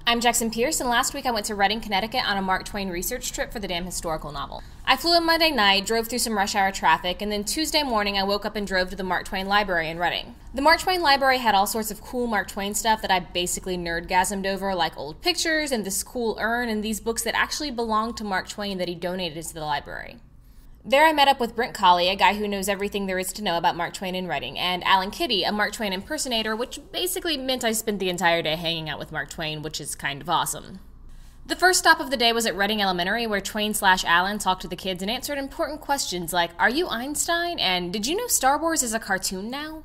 I'm Jackson Pierce, and last week I went to Reading, Connecticut on a Mark Twain research trip for the damn historical novel. I flew in Monday night, drove through some rush hour traffic, and then Tuesday morning I woke up and drove to the Mark Twain Library in Reading. The Mark Twain Library had all sorts of cool Mark Twain stuff that I basically nerdgasmed over, like old pictures and this cool urn and these books that actually belonged to Mark Twain that he donated to the library. There I met up with Brent Colley, a guy who knows everything there is to know about Mark Twain in Reading, and Alan Kitty, a Mark Twain impersonator, which basically meant I spent the entire day hanging out with Mark Twain, which is kind of awesome. The first stop of the day was at Reading Elementary, where Twain/Alan talked to the kids and answered important questions like, "Are you Einstein?" and "Did you know Star Wars is a cartoon now?"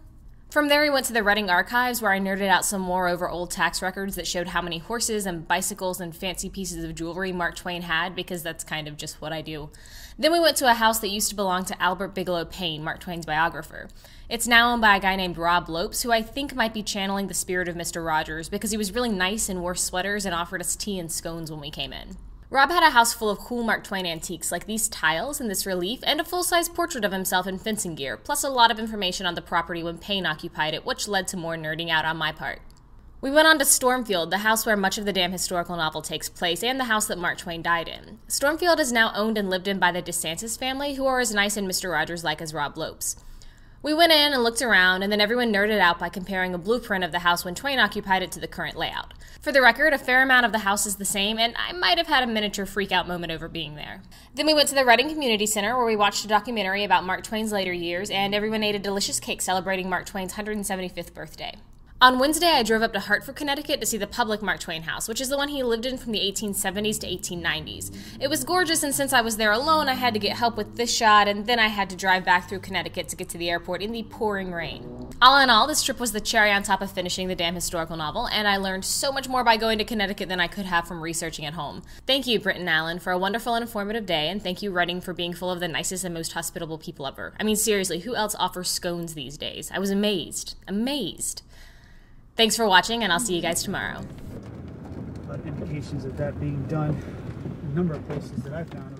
From there, we went to the Reading Archives, where I nerded out some more over old tax records that showed how many horses and bicycles and fancy pieces of jewelry Mark Twain had, because that's kind of just what I do. Then we went to a house that used to belong to Albert Bigelow Paine, Mark Twain's biographer. It's now owned by a guy named Rob Lopes, who I think might be channeling the spirit of Mr. Rogers, because he was really nice and wore sweaters and offered us tea and scones when we came in. Rob had a house full of cool Mark Twain antiques, like these tiles and this relief, and a full-size portrait of himself in fencing gear, plus a lot of information on the property when Paine occupied it, which led to more nerding out on my part. We went on to Stormfield, the house where much of the damn historical novel takes place, and the house that Mark Twain died in. Stormfield is now owned and lived in by the DeSantis family, who are as nice and Mr. Rogers-like as Rob Lopes. We went in and looked around, and then everyone nerded out by comparing a blueprint of the house when Twain occupied it to the current layout. For the record, a fair amount of the house is the same, and I might have had a miniature freak-out moment over being there. Then we went to the Reading Community Center, where we watched a documentary about Mark Twain's later years, and everyone ate a delicious cake celebrating Mark Twain's 175th birthday. On Wednesday, I drove up to Hartford, Connecticut to see the public Mark Twain house, which is the one he lived in from the 1870s to 1890s. It was gorgeous, and since I was there alone, I had to get help with this shot, and then I had to drive back through Connecticut to get to the airport in the pouring rain. All in all, this trip was the cherry on top of finishing the damn historical novel, and I learned so much more by going to Connecticut than I could have from researching at home. Thank you, Brent and Alan, for a wonderful and informative day, and thank you, Reading, for being full of the nicest and most hospitable people ever. I mean, seriously, who else offers scones these days? I was amazed. Amazed. Thanks for watching, and I'll see you guys tomorrow. A lot of indications of that being done in a number of places that I found.